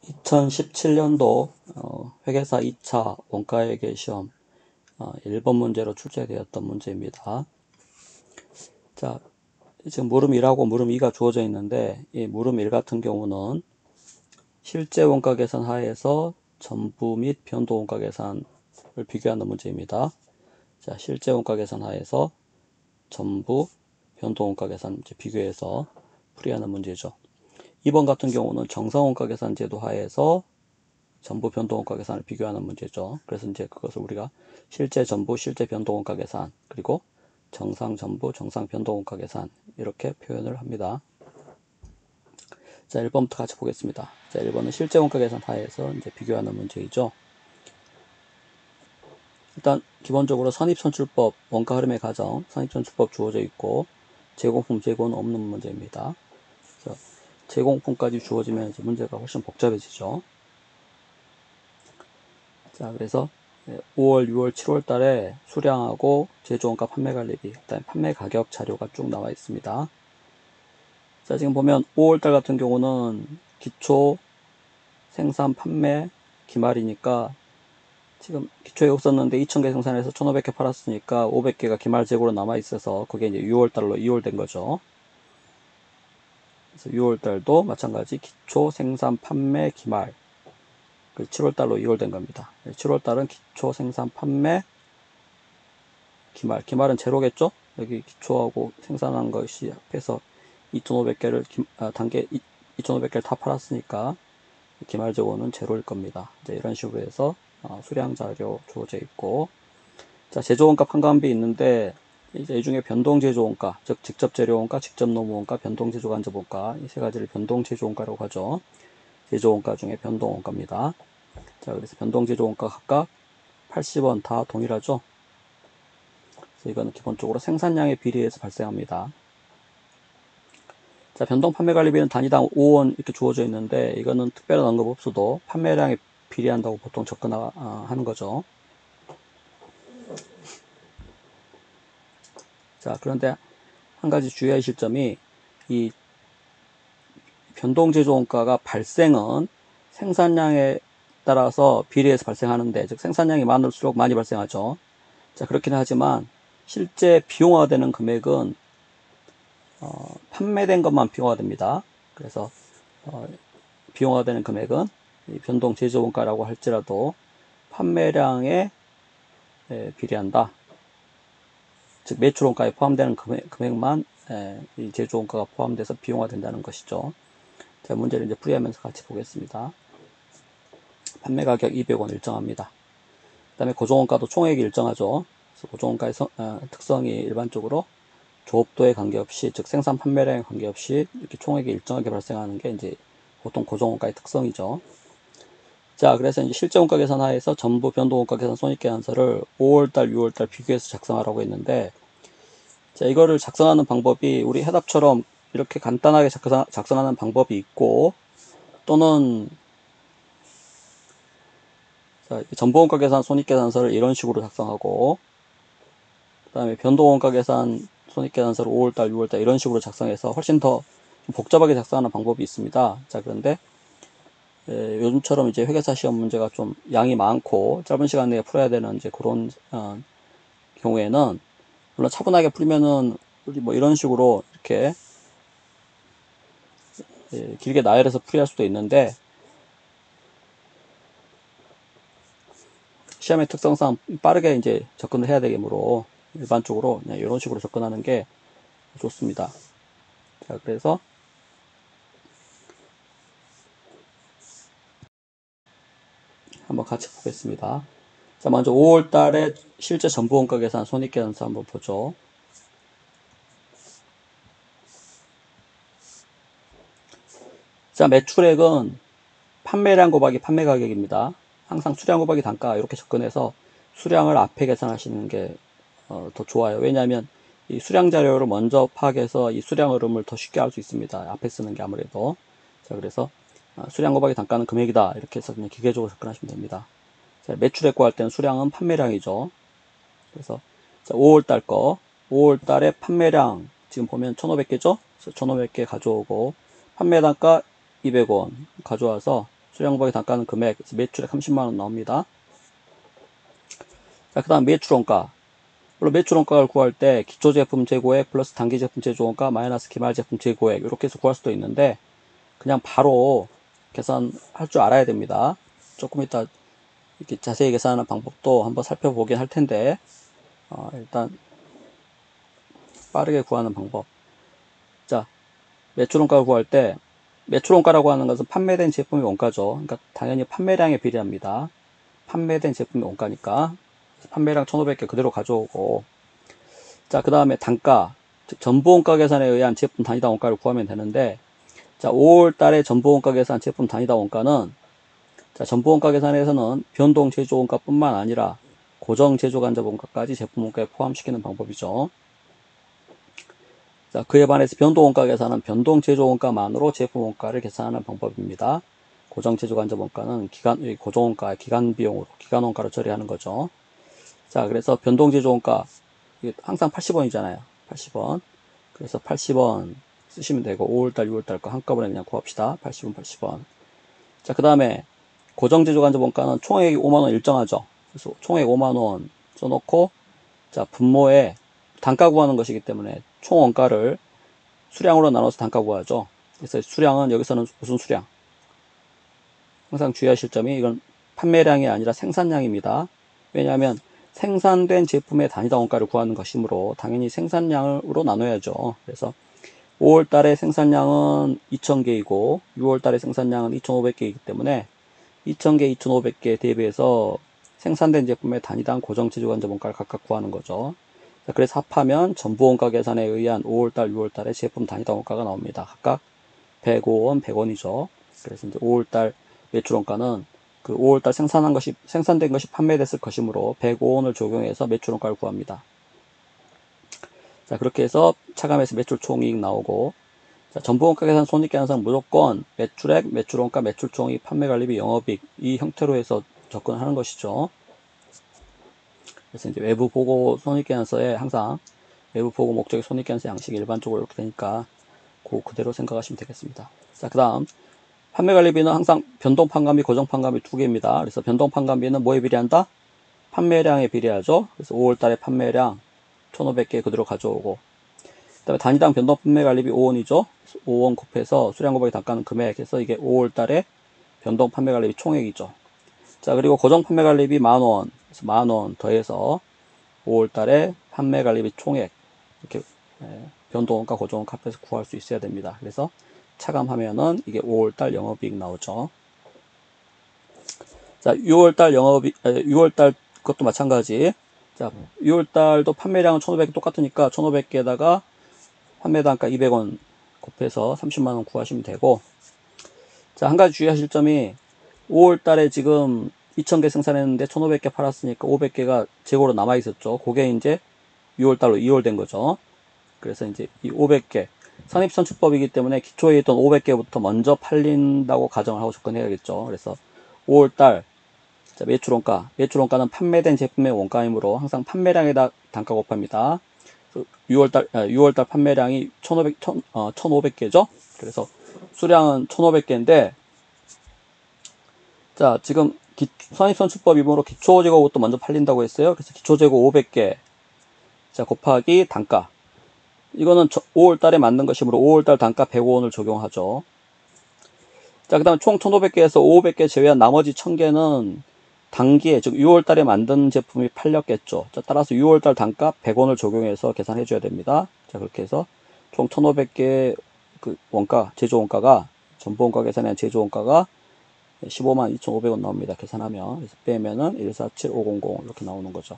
2017년도 회계사 2차 원가회계 시험 1번 문제로 출제되었던 문제입니다. 자, 지금 물음 1하고 물음 2가 주어져 있는데 이 물음 1 같은 경우는 실제 원가 계산 하에서 전부 및 변동 원가 계산을 비교하는 문제입니다. 자, 실제 원가 계산 하에서 전부 변동 원가 계산 비교해서 풀이하는 문제죠. 2번 같은 경우는 정상 원가 계산 제도 하에서 전부 변동 원가 계산을 비교하는 문제죠. 그래서 이제 그것을 우리가 실제 전부, 실제 변동 원가 계산, 그리고 정상 전부, 정상 변동 원가 계산 이렇게 표현을 합니다. 자, 1번부터 같이 보겠습니다. 자, 1번은 실제 원가 계산 하에서 이제 비교하는 문제이죠. 일단 기본적으로 선입선출법, 원가 흐름의 가정, 선입선출법 주어져 있고 제공품, 재고는 없는 문제입니다. 그래서 제공품까지 주어지면 이제 문제가 훨씬 복잡해지죠. 자, 그래서 5월, 6월, 7월 달에 수량하고 제조원가 판매관리비, 그다음에 판매 가격 자료가 쭉 나와 있습니다. 자, 지금 보면 5월 달 같은 경우는 기초 생산 판매 기말이니까 지금 기초에 없었는데 2,000개 생산해서 1,500개 팔았으니까 500개가 기말 재고로 남아 있어서 그게 이제 6월 달로 이월된 거죠. 그래서 6월 달도 마찬가지 기초 생산 판매 기말 7월 달로 이월된 겁니다. 7월 달은 기초 생산 판매 기말은 제로겠죠? 여기 기초하고 생산한 것이 합해서 2,500개를 단계 2,500개를 다 팔았으니까 기말 재고는 제로일 겁니다. 이제 이런 식으로 해서 수량 자료 주어져 있고, 자, 제조원가 판관비 있는데 이제 이 중에 변동 제조원가, 즉 직접 재료원가, 직접 노무원가, 변동 제조 간접원가 이 세 가지를 변동 제조원가라고 하죠. 제조원가 중에 변동원가입니다. 자, 그래서 변동 제조원가 각각 80원 다 동일하죠. 그래서 이거는 기본적으로 생산량의 비례해서 발생합니다. 자, 변동 판매관리비는 단위당 5원 이렇게 주어져 있는데 이거는 특별한 언급 없어도 판매량에 비례한다고 보통 접근하는 거죠. 자, 그런데 한 가지 주의하실 점이 이 변동 제조원가가 발생은 생산량에 따라서 비례해서 발생하는데, 즉 생산량이 많을수록 많이 발생하죠. 자, 그렇긴 하지만 실제 비용화되는 금액은 판매된 것만 비용화됩니다. 그래서 비용화되는 금액은 변동 제조원가라고 할지라도 판매량에 비례한다. 즉 매출원가에 포함되는 금액만 이 제조원가가 포함돼서 비용화된다는 것이죠. 자, 문제를 이제 풀이하면서 같이 보겠습니다. 판매 가격 200원 일정합니다. 그 다음에 고정원가도 총액이 일정하죠. 그래서 고정원가의 특성이 일반적으로 조업도에 관계없이, 즉 생산 판매량에 관계없이 이렇게 총액이 일정하게 발생하는 게 이제 보통 고정원가의 특성이죠. 자, 그래서 이제 실제 원가 계산 하에서 전부 변동 원가 계산 손익계산서를 5월달, 6월달 비교해서 작성하라고 했는데, 자, 이거를 작성하는 방법이 우리 해답처럼 이렇게 간단하게 작성하는 방법이 있고, 또는 자, 전부원가 계산 손익계산서를 이런 식으로 작성하고, 그 다음에 변동원가 계산 손익계산서를 5월달, 6월달 이런 식으로 작성해서 훨씬 더 복잡하게 작성하는 방법이 있습니다. 자, 그런데 요즘처럼 이제 회계사 시험 문제가 좀 양이 많고 짧은 시간 내에 풀어야 되는 이제 그런 경우에는 물론 차분하게 풀면은 우리 뭐 이런 식으로 이렇게 길게 나열해서 풀이할 수도 있는데, 시험의 특성상 빠르게 이제 접근을 해야 되므로 일반적으로 이런 식으로 접근하는 게 좋습니다. 자, 그래서 한번 같이 보겠습니다. 자, 먼저 5월 달에 실제 전부원가 계산 손익계산서 한번 보죠. 자, 매출액은 판매량 곱하기 판매 가격입니다. 항상 수량 곱하기 단가 이렇게 접근해서 수량을 앞에 계산하시는 게 더 좋아요. 왜냐하면 이 수량 자료를 먼저 파악해서 이 수량 흐름을 더 쉽게 알 수 있습니다. 앞에 쓰는 게 아무래도. 자, 그래서 수량 곱하기 단가는 금액이다 이렇게 해서 그냥 기계적으로 접근하시면 됩니다. 자, 매출액 구할 때는 수량은 판매량이죠. 그래서 자, 5월 달 거, 5월 달에 판매량 지금 보면 1,500개죠? 1,500개 가져오고 판매 단가 200원 가져와서 수량 곱하기 단가는 금액, 그래서 매출액 30만원 나옵니다. 자, 그 다음 매출원가. 물론 매출원가를 구할 때 기초제품 재고액 플러스 단기제품 제조원가 마이너스 기말제품 재고액 이렇게 해서 구할 수도 있는데 그냥 바로 계산할 줄 알아야 됩니다. 조금 이따 이렇게 자세히 계산하는 방법도 한번 살펴보긴 할 텐데 일단 빠르게 구하는 방법. 자, 매출원가를 구할 때 매출원가라고 하는 것은 판매된 제품의 원가죠. 그러니까 당연히 판매량에 비례합니다. 판매된 제품의 원가니까 판매량 1500개 그대로 가져오고, 자, 그 다음에 단가, 즉 전부원가 계산에 의한 제품 단위당 원가를 구하면 되는데, 자, 5월 달에 전부원가 계산 제품 단위당 원가는, 자, 전부원가 계산에서는 변동 제조원가뿐만 아니라 고정 제조간접 원가까지 제품 원가에 포함시키는 방법이죠. 자, 그에 반해서 변동원가 계산은 변동 제조원가만으로 제품 원가를 계산하는 방법입니다. 고정 제조간접 원가는 고정원가, 기간 비용으로, 기간 원가로 처리하는 거죠. 자, 그래서 변동 제조원가, 이게 항상 80원이잖아요. 80원. 그래서 80원 쓰시면 되고, 5월달, 6월달 거 한꺼번에 그냥 구합시다. 80원, 80원. 자, 그 다음에 고정 제조간접 원가는 총액이 5만원 일정하죠. 그래서 총액 5만원 써놓고, 자, 분모에 단가 구하는 것이기 때문에 총 원가를 수량으로 나눠서 단가 구하죠. 그래서 수량은 여기서는 무슨 수량? 항상 주의하실 점이 이건 판매량이 아니라 생산량입니다. 왜냐하면 생산된 제품의 단위당 원가를 구하는 것이므로 당연히 생산량으로 나눠야죠. 그래서 5월 달에 생산량은 2000개이고 6월 달에 생산량은 2500개이기 때문에 2000개, 2500개 대비해서 생산된 제품의 단위당 고정 제조간접 원가를 각각 구하는 거죠. 그래서 합하면 전부원가 계산에 의한 5월달, 6월달의 제품 단위당 원가가 나옵니다. 각각 105원, 100원이죠. 그래서 이제 5월달 매출원가는 그 5월달 생산된 것이 판매됐을 것이므로 105원을 적용해서 매출원가를 구합니다. 자, 그렇게 해서 차감해서 매출 총이익 나오고, 자, 전부원가 계산 손익계산 항상 무조건 매출액, 매출원가, 매출총이익, 판매관리비, 영업이익 이 형태로 해서 접근하는 것이죠. 그래서 이제 외부 보고 손익계산서에 항상 외부 보고 목적의 손익계산서 양식이 일반적으로 이렇게 되니까 그대로 생각하시면 되겠습니다. 자, 그 다음 판매관리비는 항상 변동판관비, 고정판관비 두 개입니다. 그래서 변동판관비는 뭐에 비례한다? 판매량에 비례하죠. 그래서 5월달에 판매량 1500개 그대로 가져오고, 그 다음에 단위당 변동판매관리비 5원이죠. 5원 곱해서 수량 곱하기 단가는 금액 해서 이게 5월달에 변동판매관리비 총액이죠. 자, 그리고 고정판매관리비 10,000원, 그래서 10,000원 더해서 5월달에 판매관리비 총액 이렇게 변동원가, 고정원가 합해서 구할 수 있어야 됩니다. 그래서 차감하면은 이게 5월달 영업이익 나오죠. 자, 6월달 그것도 마찬가지. 자, 6월달도 판매량은 1500개 똑같으니까 1500개에다가 판매 단가 200원 곱해서 30만원 구하시면 되고, 자, 한 가지 주의하실 점이 5월달에 지금 2000개 생산했는데 1500개 팔았으니까 500개가 재고로 남아있었죠. 그게 이제 6월달로 이월된 거죠. 그래서 이제 이 500개 선입선출법이기 때문에 기초에 있던 500개부터 먼저 팔린다고 가정을 하고 접근해야겠죠. 그래서 5월달 매출원가는 판매된 제품의 원가이므로 항상 판매량에다 단가 곱합니다. 6월달 판매량이 1500개죠. 그래서 수량은 1500개인데, 자, 지금 선입선출법이므로 기초재고부터 먼저 팔린다고 했어요. 그래서 기초재고 500개 자 곱하기 단가, 이거는 5월달에 만든 것이므로 5월달 단가 105원을 적용하죠. 자, 그 다음에 총 1500개에서 500개 제외한 나머지 1000개는 단기에, 즉 6월달에 만든 제품이 팔렸겠죠. 자, 따라서 6월달 단가 100원을 적용해서 계산해 줘야 됩니다. 자, 그렇게 해서 총 1500개 그 원가, 제조원가가, 전부원가 계산한 제조원가가 152,500원 나옵니다. 계산하면. 그래서 빼면은 147500 이렇게 나오는 거죠.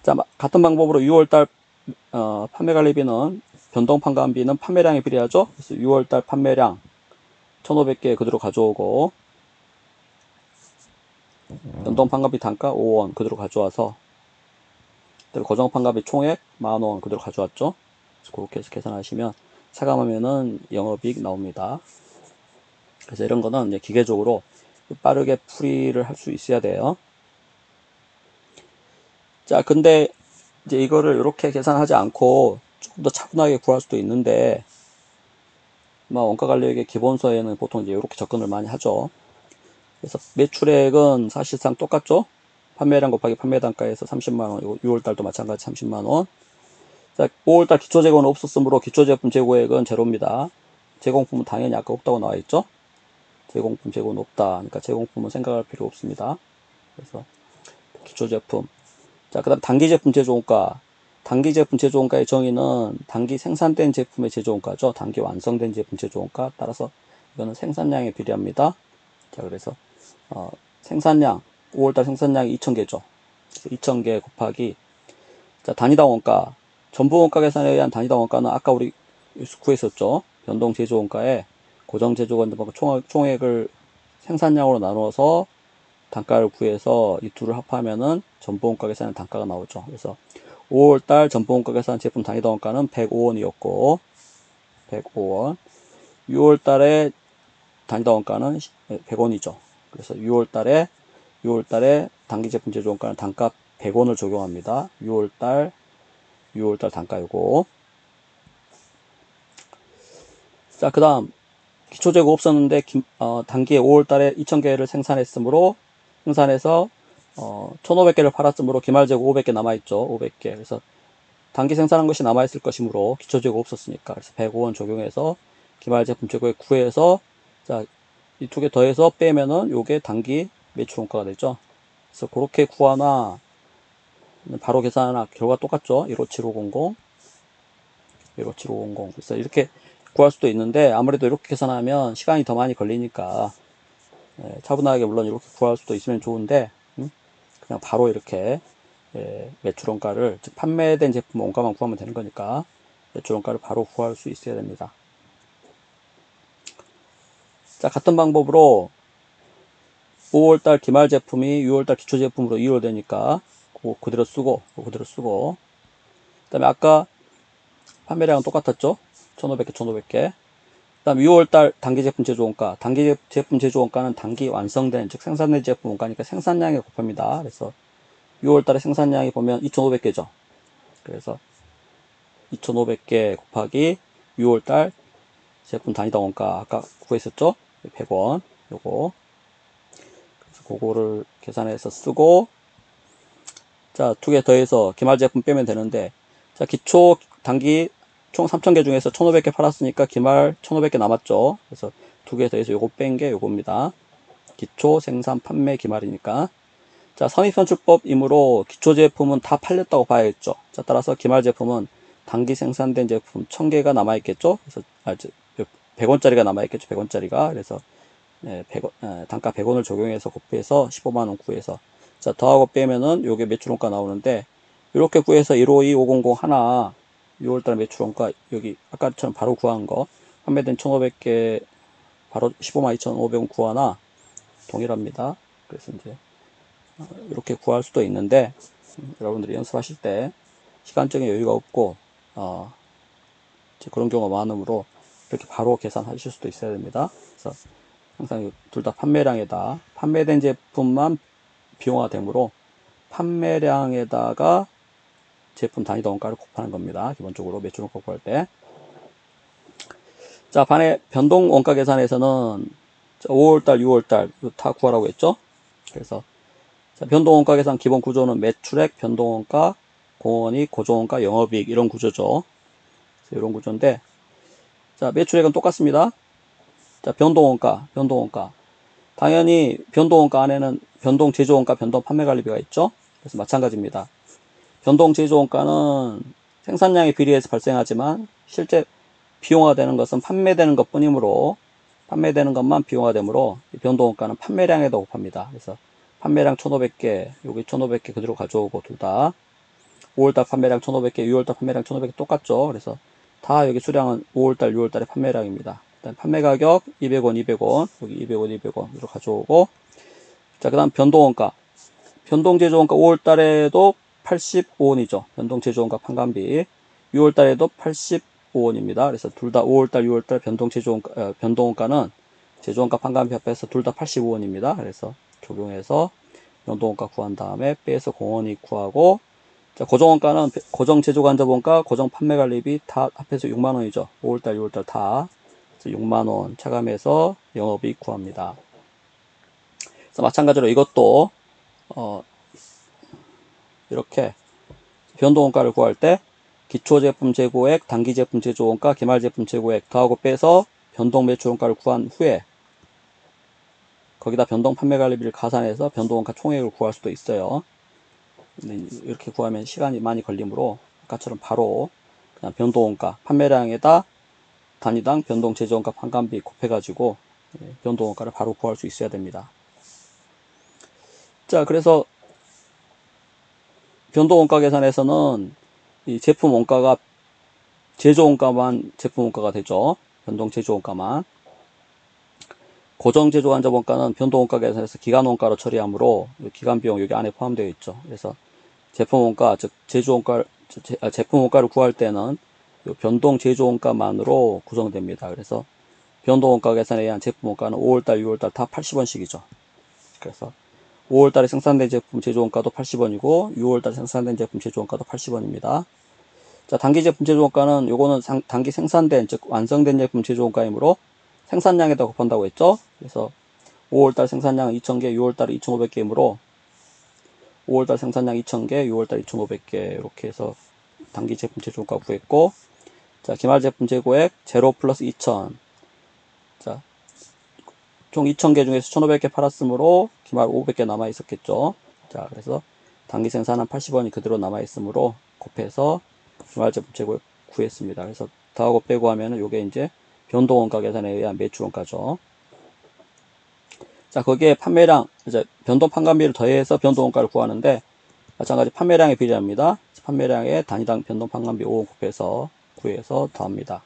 자, 같은 방법으로 6월달 판매관리비는 변동판관비는 판매량에 비례하죠. 그래서 6월달 판매량 1500개 그대로 가져오고, 변동판관비 단가 5원 그대로 가져와서, 고정판관비 총액 10,000원 그대로 가져왔죠. 그렇게 해서 계산하시면 차감하면은 영업이익 나옵니다. 그래서 이런 거는 이제 기계적으로 빠르게 풀이를 할 수 있어야 돼요. 자, 근데 이제 이거를 이렇게 계산하지 않고 조금 더 차분하게 구할 수도 있는데, 원가관리액의 기본서에는 보통 이제 이렇게 접근을 많이 하죠. 그래서 매출액은 사실상 똑같죠. 판매량 곱하기 판매 단가에서 30만원, 6월달도 마찬가지 30만원. 자, 5월달 기초재고는 없었으므로 기초제품 재고액은 제로입니다. 제공품은 당연히 아까 없다고 나와있죠. 제공품 재고는 없다. 그러니까 제공품은 생각할 필요 없습니다. 그래서 기초제품. 자, 그 다음 단기제품 제조원가. 단기제품 제조원가의 정의는 단기 생산된 제품의 제조원가죠. 단기 완성된 제품 제조원가. 따라서 이거는 생산량에 비례합니다. 자, 그래서 생산량, 5월달 생산량이 2,000개죠. 2,000개 곱하기, 자, 단위당 원가. 전부 원가 계산에 의한 단위당 원가는 아까 우리 구했었죠. 변동 제조원가에 고정 제조원가 총액을 생산량으로 나누어서 단가를 구해서 이 둘을 합하면은 전부 원가 계산의 단가가 나오죠. 그래서 5월달 전부 원가 계산 제품 단위당 원가는 105원이었고, 105원. 6월달에 단위당 원가는 100원이죠. 그래서 6월달에 단기 제품 제조 원가는 단가 100원을 적용합니다. 6월달 단가 요거. 자, 그 다음 기초재고 없었는데 단기에 5월달에 2,000개를 생산해서 1,500개를 팔았으므로 기말재고 500개 남아있죠. 500개. 그래서 단기 생산한 것이 남아있을 것이므로 기초재고 없었으니까 그래서 105원 적용해서 기말제품 재고액 구해서, 자, 이 두 개 더해서 빼면은 요게 단기 매출 원가가 되죠. 그래서 그렇게 구하나 바로 계산하나 결과 똑같죠. 157500 그래서 이렇게 구할 수도 있는데 아무래도 이렇게 계산하면 시간이 더 많이 걸리니까 차분하게 물론 이렇게 구할 수도 있으면 좋은데 그냥 바로 이렇게 매출 원가를, 즉 판매된 제품 원가만 구하면 되는 거니까 매출 원가를 바로 구할 수 있어야 됩니다. 자, 같은 방법으로 5월달 기말 제품이 6월달 기초 제품으로 이월되니까 그대로 쓰고 그 다음에 아까 판매량은 똑같았죠. 1,500개 그 다음 6월달 단기 제품 제조원가. 단기 제품 제조원가는 단기 완성된, 즉 생산된 제품 원가니까 생산량에 곱합니다. 그래서 6월달에 생산량이 보면 2,500개죠. 그래서 2,500개 곱하기 6월달 제품 단위당 원가 아까 구했었죠. 100원 요거. 그래서 그거를 계산해서 쓰고, 자, 두 개 더해서 기말 제품 빼면 되는데, 자, 기초 단기 총 3,000개 중에서 1,500개 팔았으니까 기말 1,500개 남았죠. 그래서 두 개 더해서 요거 뺀 게 요겁니다. 기초 생산 판매 기말이니까. 자, 선입선출법이므로 기초 제품은 다 팔렸다고 봐야겠죠. 자, 따라서 기말 제품은 단기 생산된 제품 1,000개가 남아있겠죠. 그래서 100원짜리가 남아있겠죠. 100원짜리가. 그래서 100원, 단가 100원을 적용해서 곱해서 15만원 구해서, 자, 더하고 빼면은 요게 매출원가 나오는데, 이렇게 구해서 152500 하나 6월달 매출원가 여기 아까처럼 바로 구한 거 판매된 1,500개 바로 152,500원 구하나 동일합니다. 그래서 이제 이렇게 구할 수도 있는데 여러분들이 연습하실 때 시간적인 여유가 없고 그런 경우가 많으므로 이렇게 바로 계산하실 수도 있어야 됩니다. 그래서 항상 둘 다 판매량에다 판매된 제품만 비용화 되므로 판매량에다가 제품 단위 원가를 곱하는 겁니다. 기본적으로 매출 원가 구할 때. 자, 반해 변동 원가 계산에서는 5월달, 6월달 다 구하라고 했죠. 그래서 자, 변동 원가 계산 기본 구조는 매출액, 변동 원가, 공원이익, 고정 원가, 영업이익 이런 구조죠. 이런 구조인데, 자, 매출액은 똑같습니다. 자, 변동 원가. 당연히 변동 원가 안에는 변동 제조 원가, 변동 판매 관리비가 있죠. 그래서 마찬가지입니다. 변동 제조 원가는 생산량에 비례해서 발생하지만 실제 비용화되는 것은 판매되는 것 뿐이므로 판매되는 것만 비용화되므로 변동 원가는 판매량에다 곱합니다. 그래서 판매량 1,500개, 여기 1,500개 그대로 가져오고 둘 다 5월달 판매량 1,500개, 6월달 판매량 1,500개 똑같죠. 그래서 다 여기 수량은 5월달, 6월달의 판매량입니다. 일단 판매 가격 200원, 200원, 여기 200원, 200원 으로 가져오고, 자, 그 다음 변동 원가. 변동 제조 원가 5월달에도 85원이죠. 변동 제조 원가 판관비. 6월달에도 85원입니다. 그래서 둘 다 5월달, 6월달 변동 제조 원가, 변동 원가는 제조 원가 판관비 합해서 둘 다 85원입니다. 그래서 적용해서 변동 원가 구한 다음에 빼서 공원이익 구하고, 자, 고정 원가는 고정 제조 간접 원가, 고정 판매 관리비 다 합해서 6만 원이죠. 5월달, 6월달 다. 그래서 6만 원 차감해서 영업이익 구합니다. 그래서 마찬가지로 이것도 이렇게 변동원가를 구할 때 기초제품 재고액, 단기제품 제조원가, 기말제품 재고액 더하고 빼서 변동매출원가를 구한 후에 거기다 변동판매관리비를 가산해서 변동원가 총액을 구할 수도 있어요. 이렇게 구하면 시간이 많이 걸리므로 아까처럼 바로 그냥 변동원가, 판매량에다 단위당 변동제조원가 판관비 곱해가지고 변동원가를 바로 구할 수 있어야 됩니다. 자, 그래서 변동원가 계산에서는 이 제품 원가가 제조원가만 제품 원가가 되죠. 변동 제조원가만. 고정 제조환자 원가는 변동원가 계산에서 기간원가로 처리하므로 기간비용 여기 안에 포함되어 있죠. 그래서 제품 원가, 즉 제조원가, 제품 원가를 구할 때는 변동 제조원가만으로 구성됩니다. 그래서 변동원가 계산에 의한 제품 원가는 5월달, 6월달 다 80원씩이죠. 그래서 5월달에 생산된 제품 제조원가도 80원이고 6월달에 생산된 제품 제조원가도 80원입니다. 자, 단기 제품 제조원가는 요거는 단기 생산된, 즉 완성된 제품 제조원가이므로 생산량에다 곱한다고 했죠. 그래서 5월달 생산량은 2000개, 6월달에 2500개이므로 5월달 생산량 2000개, 6월달 2500개 이렇게 해서 단기 제품 제조원가 구했고, 자, 기말 제품 재고액 제로 플러스 2000. 자, 총 2000개 중에서 1500개 팔았으므로 기말 500개 남아 있었겠죠. 자, 그래서 단기 생산은 80원이 그대로 남아 있으므로 곱해서 기말 제품 재고액 구했습니다. 그래서 더하고 빼고 하면은 요게 이제 변동원가 계산에 의한 매출원가죠. 자, 거기에 판매량, 이제 변동판관비를 더해서 변동원가를 구하는데, 마찬가지 판매량의 비례합니다. 판매량에 단위당 변동판관비 5원 곱해서 구해서 더합니다.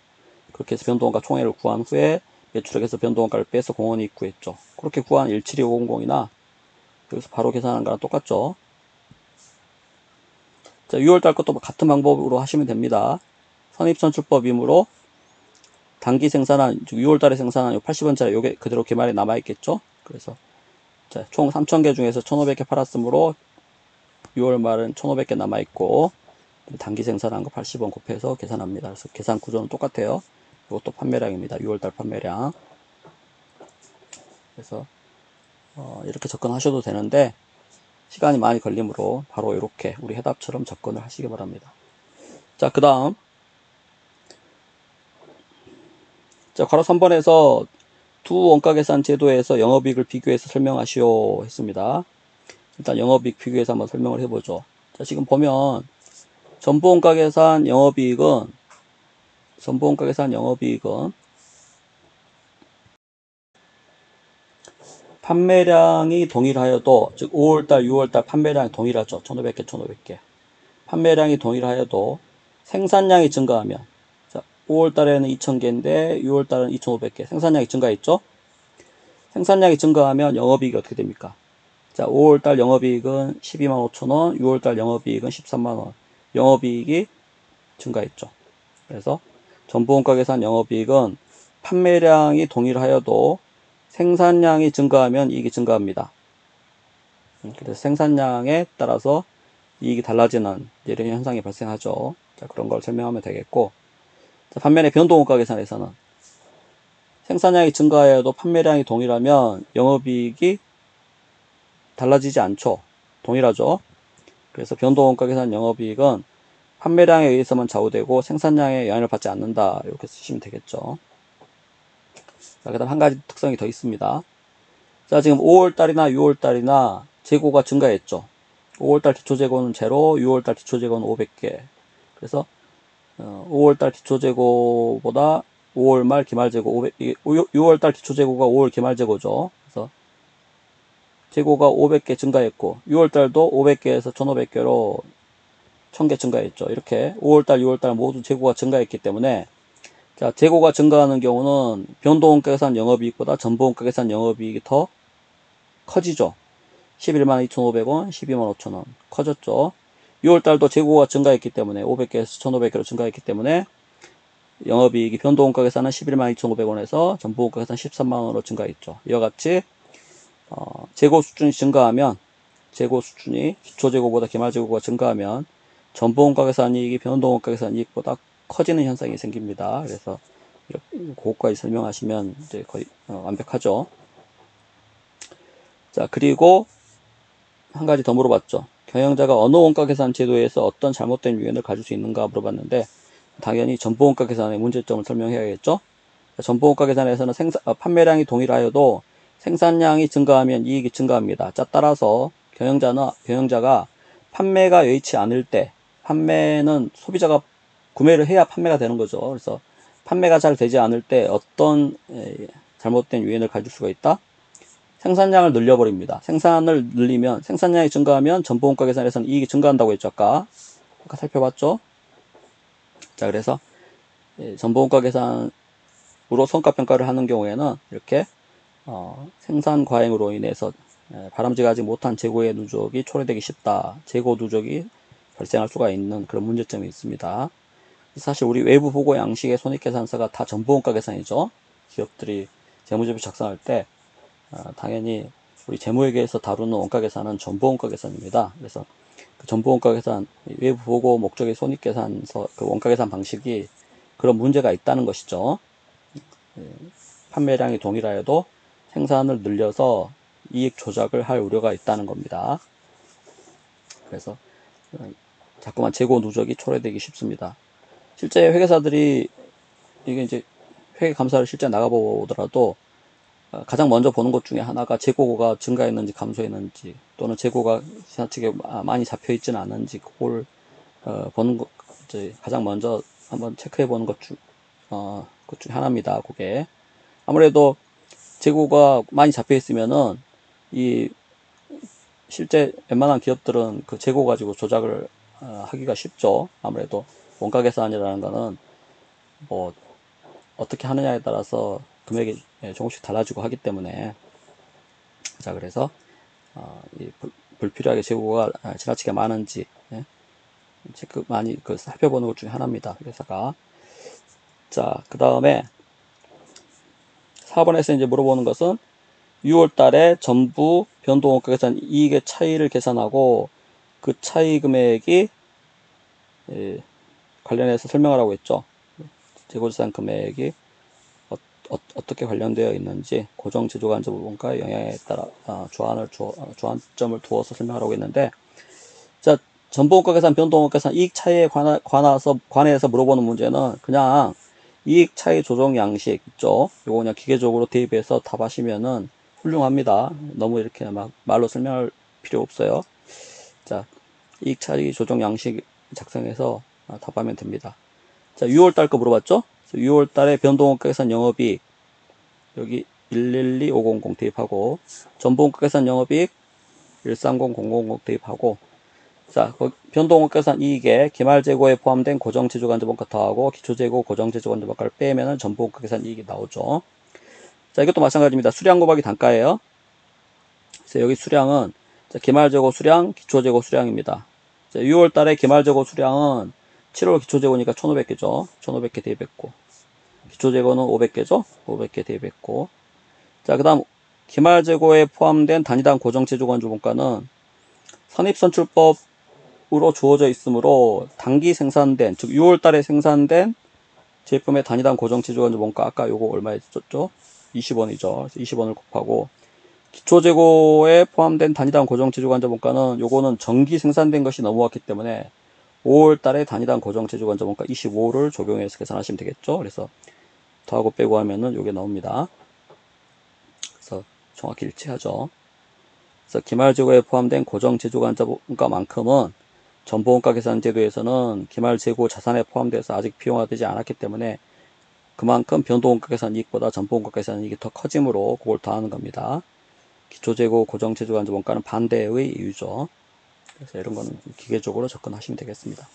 그렇게 해서 변동원가 총액을 구한 후에 매출액에서 변동원가를 빼서 공원이익 구했죠. 그렇게 구한 172500이나 여기서 바로 계산하는 거랑 똑같죠. 자, 6월달 것도 같은 방법으로 하시면 됩니다. 선입선출법이므로 단기 생산한, 6월달에 생산한 80원짜리 요게 그대로 기말에 남아있겠죠. 그래서 자, 총 3000개 중에서 1500개 팔았으므로 6월 말은 1500개 남아있고 단기 생산한 거 80원 곱해서 계산합니다. 그래서 계산 구조는 똑같아요. 이것도 판매량입니다. 6월달 판매량. 그래서 이렇게 접근하셔도 되는데 시간이 많이 걸리므로 바로 이렇게 우리 해답처럼 접근을 하시기 바랍니다. 자, 그 다음 자, 괄호 3번에서 두 원가계산 제도에서 영업이익을 비교해서 설명하시오 했습니다. 일단 영업이익 비교해서 한번 설명을 해보죠. 자, 지금 보면 전부원가계산 영업이익은 판매량이 동일하여도, 즉 5월달, 6월달 판매량이 동일하죠. 1500개, 1500개. 판매량이 동일하여도 생산량이 증가하면, 자, 5월달에는 2000개인데 6월달은 2500개. 생산량이 증가했죠. 생산량이 증가하면 영업이익이 어떻게 됩니까? 자, 5월달 영업이익은 12만 5천원, 6월달 영업이익은 13만원. 영업이익이 증가했죠. 그래서 전부원가 계산 영업이익은 판매량이 동일하여도 생산량이 증가하면 이익이 증가합니다. 그래서 생산량에 따라서 이익이 달라지는 이런 현상이 발생하죠. 자, 그런 걸 설명하면 되겠고, 자, 반면에 변동원가 계산에서는 생산량이 증가하여도 판매량이 동일하면 영업이익이 달라지지 않죠. 동일하죠. 그래서 변동원가 계산 영업이익은 판매량에 의해서만 좌우되고 생산량에 영향을 받지 않는다. 이렇게 쓰시면 되겠죠. 자, 그 다음 한 가지 특성이 더 있습니다. 자, 지금 5월달이나 6월달이나 재고가 증가했죠. 5월달 기초재고는 제로, 6월달 기초재고는 500개. 그래서 5월달 기초재고보다 5월 말 기말재고 6월달 기초재고가 5월 기말재고죠. 그래서 재고가 500개 증가했고 6월달도 500개에서 1500개로 1000개 증가했죠. 이렇게 5월달, 6월달 모두 재고가 증가했기 때문에 자, 재고가 증가하는 경우는 변동원가 계산 영업이익보다 전부원가 계산 영업이익이 더 커지죠. 11만 2,500원, 12만 5천원 커졌죠. 6월달도 재고가 증가했기 때문에 500개에서 1,500개로 증가했기 때문에 영업이익이 변동원가 계산은 11만 2,500원에서 전부원가 계산 13만원으로 증가했죠. 이와 같이 재고 수준이 증가하면 재고 수준이 기초재고보다 기말재고가 증가하면 전부원가 계산 이익이 변동원가 계산 이익보다 커지는 현상이 생깁니다. 그래서 그것까지 설명하시면 이제 거의 완벽하죠. 자, 그리고 한 가지 더 물어봤죠. 경영자가 어느 원가 계산 제도에서 어떤 잘못된 유연을 가질 수 있는가 물어봤는데, 당연히 전부원가 계산의 문제점을 설명해야겠죠. 전부원가 계산에서는 판매량이 동일하여도 생산량이 증가하면 이익이 증가합니다. 자, 따라서 경영자가 판매가 여의치 않을 때, 판매는 소비자가 구매를 해야 판매가 되는 거죠. 그래서 판매가 잘 되지 않을 때 어떤 잘못된 유연을 가질 수가 있다? 생산량을 늘려버립니다. 생산을 늘리면, 생산량이 증가하면 전부원가 계산에서는 이익이 증가한다고 했죠. 아까 살펴봤죠. 자, 그래서 전부원가 계산으로 성과평가를 하는 경우에는 이렇게 생산 과잉으로 인해서 바람직하지 못한 재고의 누적이 초래되기 쉽다. 재고 누적이 발생할 수가 있는 그런 문제점이 있습니다. 사실 우리 외부 보고 양식의 손익계산서가 다 전부원가 계산이죠. 기업들이 재무제표 작성할 때 당연히 우리 재무회계에서 다루는 원가 계산은 전부원가 계산입니다. 그래서 그 전부원가 계산, 외부 보고 목적의 손익계산서 그 원가 계산 방식이 그런 문제가 있다는 것이죠. 판매량이 동일하여도 생산을 늘려서 이익 조작을 할 우려가 있다는 겁니다. 그래서 자꾸만 재고 누적이 초래되기 쉽습니다. 실제 회계사들이 이게 이제 회계 감사를 실제 나가보더라도 가장 먼저 보는 것 중에 하나가 재고가 증가했는지 감소했는지 또는 재고가 지나치게 많이 잡혀 있지는 않은지 그걸 보는 것 이제 가장 먼저 한번 체크해 보는 것 중 하나입니다. 그게 아무래도 재고가 많이 잡혀 있으면은 이 실제 웬만한 기업들은 그 재고 가지고 조작을 하기가 쉽죠. 아무래도 원가 계산이라는 거는 뭐 어떻게 하느냐에 따라서 금액이 조금씩 달라지고 하기 때문에 자 그래서 이 불필요하게 재고가 지나치게 많은지 체크 많이 살펴보는 것 중에 하나입니다. 회사가 자 그 다음에 4번에서 이제 물어보는 것은 6월 달에 전부 변동원가 계산 이익의 차이를 계산하고 그 차이 금액이 관련해서 설명하라고 했죠. 재고자산 금액이 어떻게 관련되어 있는지 고정 제조간접 원가의 영향에 따라 주안점을 두어서 설명하라고 했는데 자 전부원가 계산, 변동원가 계산 이익 차이에 관해서 물어보는 문제는 그냥 이익 차이 조정 양식 있죠. 요거 그냥 기계적으로 대입해서 답하시면은 훌륭합니다. 너무 이렇게 막 말로 설명할 필요 없어요. 자, 이익 차이 조정 양식 작성해서 답하면 됩니다. 자, 6월 달 거 물어봤죠? 6월 달에 변동원가 계산 영업이익 여기 112500 대입하고 전부원가 계산 영업이익 130000 대입하고 자, 변동원가 계산 이익에 기말재고에 포함된 고정제조간접원가 더하고 기초재고 고정제조간접원가를 빼면은 전부원가 계산 이익이 나오죠. 자, 이것도 마찬가지입니다. 수량 곱하기 단가예요. 그래서 여기 수량은 기말재고 수량, 기초재고 수량입니다. 자, 6월 달에 기말재고 수량은 7월 기초재고니까 1500개죠. 1500개 대입했고 기초재고는 500개죠. 500개 대입했고 자, 그 다음 기말재고에 포함된 단위당 고정제조간접원가는 선입선출법으로 주어져 있으므로 단기 생산된 즉 6월 달에 생산된 제품의 단위당 고정제조간접원가 아까 요거 얼마였죠? 20원이죠. 그래서 20원을 곱하고 기초재고에 포함된 단위당 고정제조간접원가는 요거는 정기 생산된 것이 넘어왔기 때문에 5월 달에 단위당 고정제조간접원가 25를 적용해서 계산하시면 되겠죠. 그래서 더하고 빼고 하면은 요게 나옵니다. 그래서 정확히 일치하죠. 그래서 기말재고에 포함된 고정제조간접원가만큼은 전부원가 계산 제도에서는 기말재고 자산에 포함돼서 아직 비용화되지 않았기 때문에 그만큼 변동원가 계산 이익보다 전부원가 계산 이익이 더 커지므로 그걸 더하는 겁니다. 기초재고 고정제조간접원가는 반대의 이유죠. 그래서 이런 거는 기계적으로 접근하시면 되겠습니다.